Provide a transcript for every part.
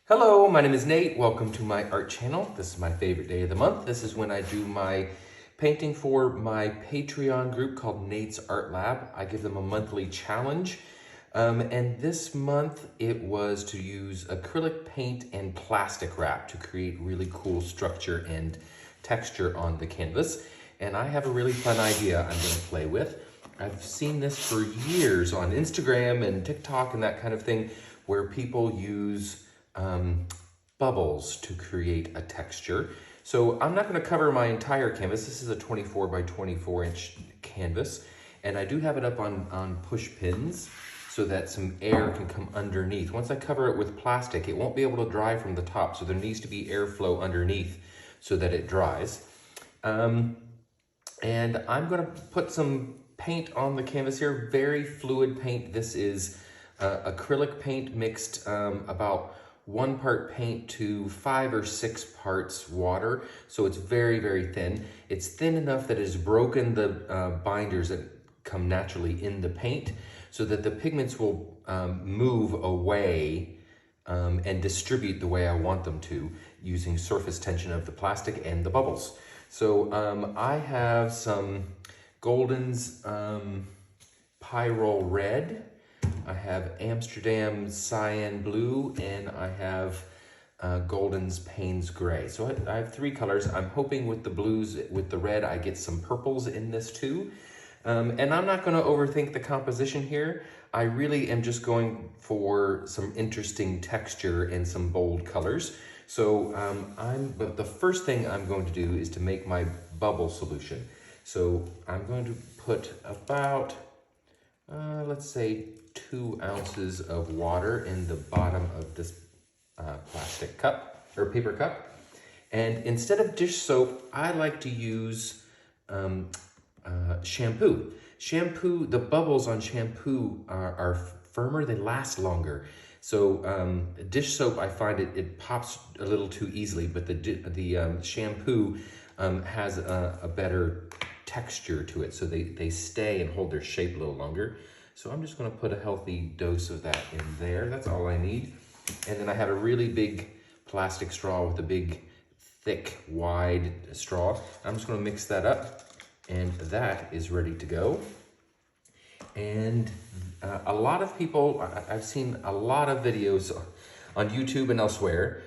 Hello, my name is Nate. Welcome to my art channel. This is my favorite day of the month. This is when I do my painting for my Patreon group called Nate's Art Lab. I give them a monthly challenge. And this month it was to use acrylic paint and plastic wrap to create really cool structure and texture on the canvas. And I have a really fun idea I'm going to play with. I've seen this for years on Instagram and TikTok and that kind of thing, where people use bubbles to create a texture. So I'm not going to cover my entire canvas. This is a 24 by 24 inch canvas, and I do have it up on push pins so that some air can come underneath. Once I cover it with plastic, it won't be able to dry from the top, so there needs to be airflow underneath so that it dries. And I'm going to put some paint on the canvas here, very fluid paint. This is acrylic paint mixed about 1 part paint to 5 or 6 parts water. So it's very, very thin. It's thin enough that it has broken the binders that come naturally in the paint, so that the pigments will move away and distribute the way I want them to, using surface tension of the plastic and the bubbles. So I have some Golden's Pyrrole Red, I have Amsterdam Cyan Blue, and I have Golden's Payne's Gray. So I have 3 colors. I'm hoping with the blues, with the red, I get some purples in this too. And I'm not going to overthink the composition here. I really am just going for some interesting texture and some bold colors. So but the first thing I'm going to do is to make my bubble solution. So I'm going to put about, let's say, 2 ounces of water in the bottom of this plastic cup or paper cup. And instead of dish soap, I like to use shampoo. Shampoo, the bubbles on shampoo are firmer, they last longer. So dish soap, I find it pops a little too easily, but the shampoo has a better texture to it, so they stay and hold their shape a little longer. So I'm just going to put a healthy dose of that in there. That's all I need. And then I have a really big plastic straw with a big, thick, wide straw. I'm just going to mix that up, and that is ready to go. And a lot of people, I've seen a lot of videos on YouTube and elsewhere,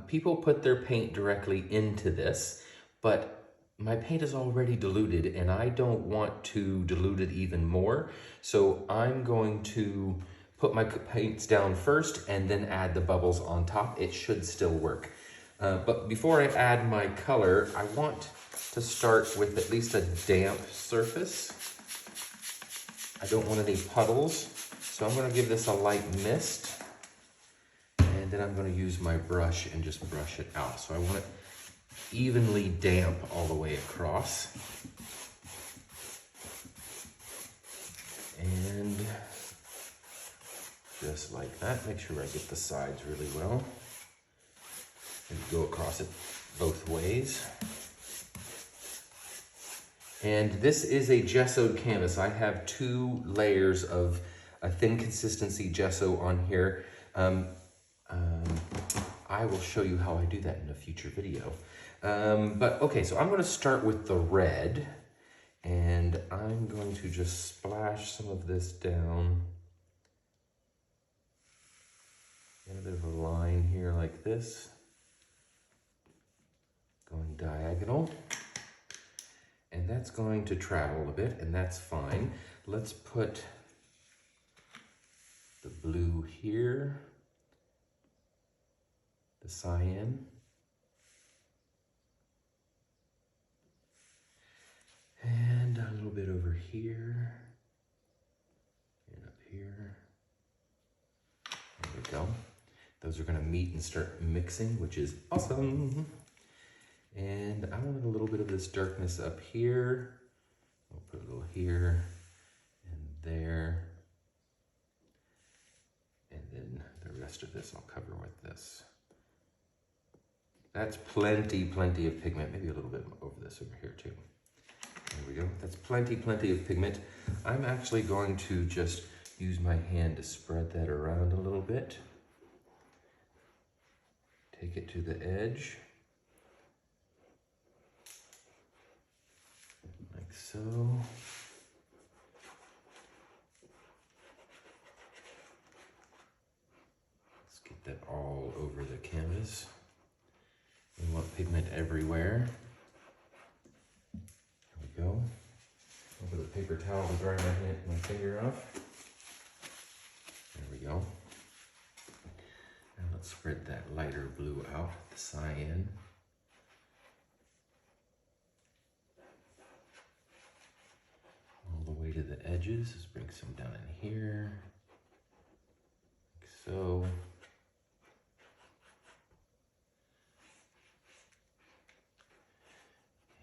people put their paint directly into this, but my paint is already diluted and I don't want to dilute it even more. So I'm going to put my paints down first and then add the bubbles on top. It should still work. But before I add my color, I want to start with at least a damp surface. I don't want any puddles. So I'm going to give this a light mist. And then I'm going to use my brush and just brush it out. So I want it evenly damp all the way across. And just like that, make sure I get the sides really well. And go across it both ways. And this is a gessoed canvas. I have 2 layers of a thin consistency gesso on here. I will show you how I do that in a future video. But okay, so I'm going to start with the red, and I'm going to just splash some of this down. And a bit of a line here like this, going diagonal. And that's going to travel a bit, and that's fine. Let's put the blue here, the cyan, and a little bit over here, and up here. There we go. Those are going to meet and start mixing, which is awesome. And I want a little bit of this darkness up here. I'll put a little here and there. And then the rest of this I'll cover with this. That's plenty of pigment. Maybe a little bit over this over here too. There we go. That's plenty of pigment. I'm actually going to just use my hand to spread that around a little bit. Take it to the edge. Like so. Let's get that all over the canvas. We want pigment everywhere. There we go. Over the paper towel to dry my finger off. There we go. Now let's spread that lighter blue out, the cyan. All the way to the edges. Let's bring some down in here. Like so.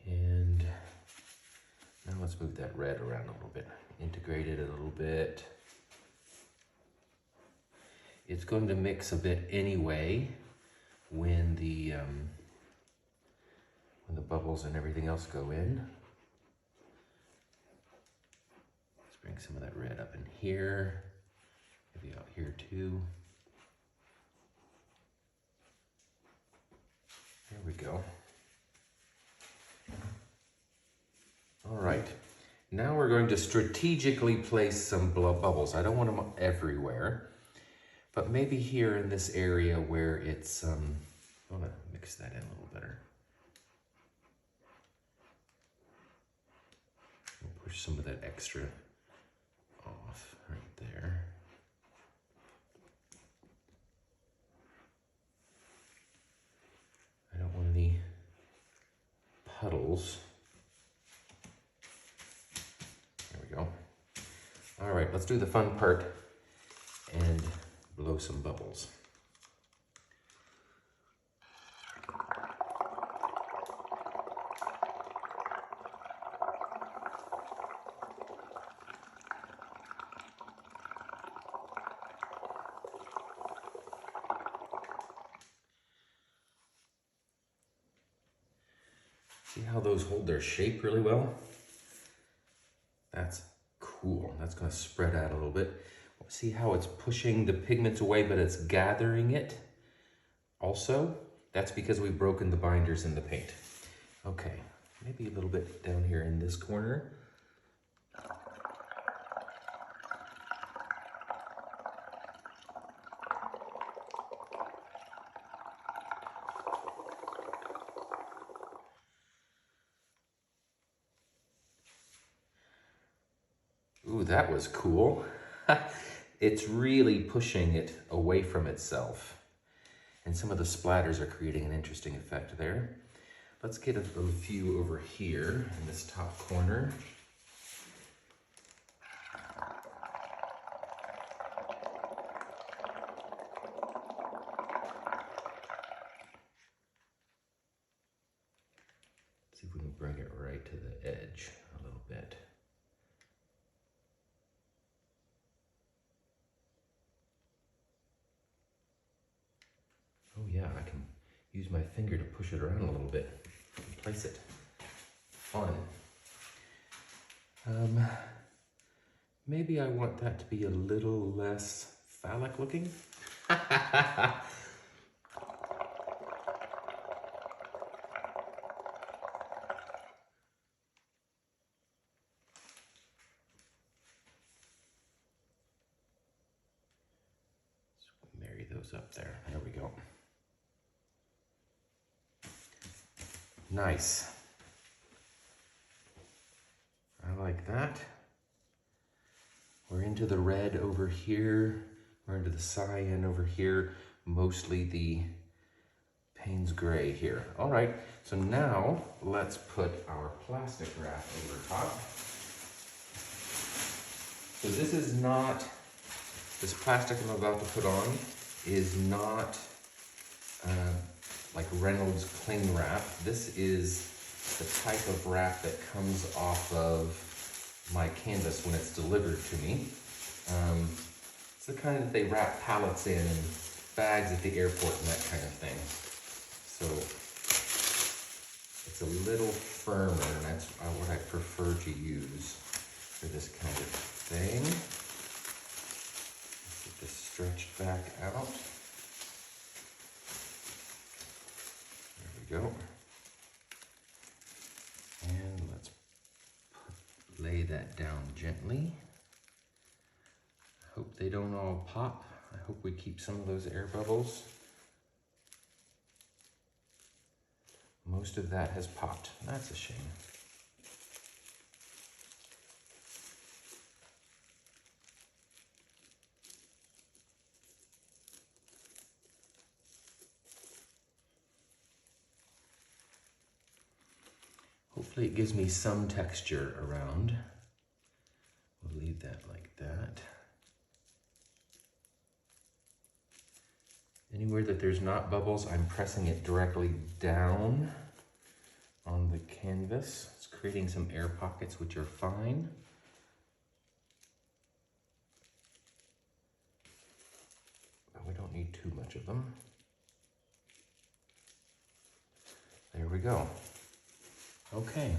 And now let's move that red around a little bit. Integrate it a little bit. It's going to mix a bit anyway when the bubbles and everything else go in. Let's bring some of that red up in here, maybe out here too. There we go. All right, now we're going to strategically place some bubbles. I don't want them everywhere. But maybe here in this area where it's, I want to mix that in a little better. We'll push some of that extra off right there. I don't want any puddles. There we go. All right, let's do the fun part and blow some bubbles. See how those hold their shape really well? That's cool. That's going to spread out a little bit. See how it's pushing the pigments away, but it's gathering it also? That's because we've broken the binders in the paint. Okay, maybe a little bit down here in this corner. Ooh, that was cool. It's really pushing it away from itself. And some of the splatters are creating an interesting effect there. Let's get a few over here in this top corner. See if we can bring it right to the edge a little bit. Oh yeah, I can use my finger to push it around a little bit and place it. Fun. Maybe I want that to be a little less phallic looking. Marry those up there. There we go. Nice. I like that. We're into the red over here. We're into the cyan over here. Mostly the Payne's gray here. All right, so now let's put our plastic wrap over top. So this is not, this plastic I'm about to put on is not like Reynolds cling wrap. This is the type of wrap that comes off of my canvas when it's delivered to me. It's the kind that they wrap pallets in and bags at the airport and that kind of thing. So it's a little firmer, and that's what I prefer to use for this kind of thing. Get this stretched back out. There we go. And let's lay that down gently. I hope they don't all pop. I hope we keep some of those air bubbles. Most of that has popped. That's a shame. Hopefully it gives me some texture around. We'll leave that like that. Anywhere that there's not bubbles, I'm pressing it directly down on the canvas. It's creating some air pockets, which are fine. But we don't need too much of them. There we go. Okay.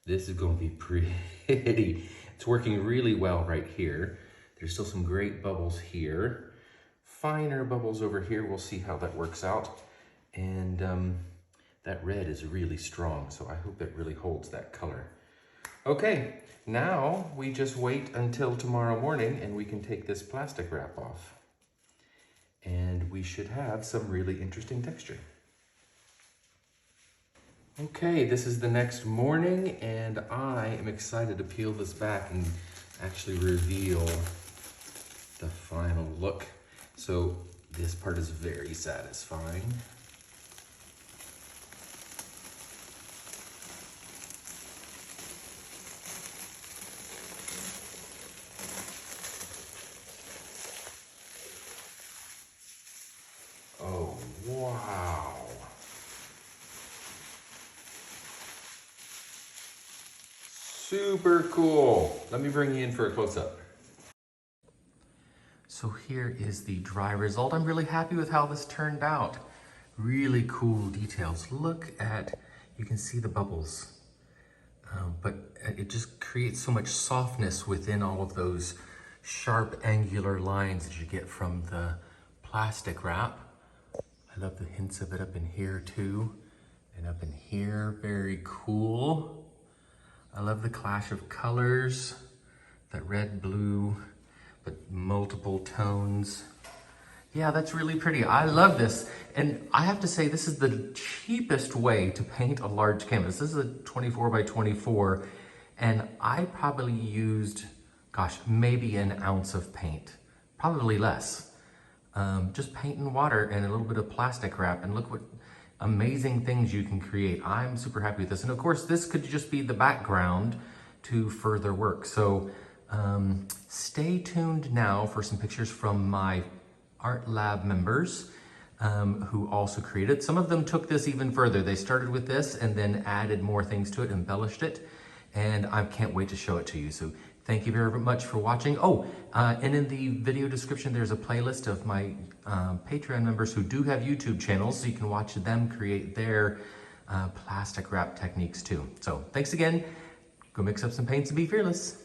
This is going to be pretty. It's working really well right here. There's still some great bubbles here. Finer bubbles over here. We'll see how that works out. And that red is really strong, so I hope it really holds that color. Okay, now we just wait until tomorrow morning and we can take this plastic wrap off. And we should have some really interesting texture. Okay, this is the next morning and I am excited to peel this back and actually reveal the final look. So this part is very satisfying. Oh, wow. Super cool. Let me bring you in for a close-up. So here is the dry result. I'm really happy with how this turned out. Really cool details. Look at, you can see the bubbles, but it just creates so much softness within all of those sharp angular lines that you get from the plastic wrap. I love the hints of it up in here too, and up in here, very cool. I love the clash of colors, that red, blue, but multiple tones. Yeah, that's really pretty. I love this. And I have to say, this is the cheapest way to paint a large canvas. This is a 24 by 24, and I probably used, gosh, maybe an ounce of paint, probably less. Just paint and water and a little bit of plastic wrap, and look what amazing things you can create. I'm super happy with this. And of course, this could just be the background to further work. So stay tuned now for some pictures from my Art Lab members who also created. Some of them took this even further. They started with this and then added more things to it, embellished it, and I can't wait to show it to you. So thank you very much for watching. Oh, and in the video description, there's a playlist of my Patreon members who do have YouTube channels, so you can watch them create their plastic wrap techniques too. So thanks again. Go mix up some paints and be fearless.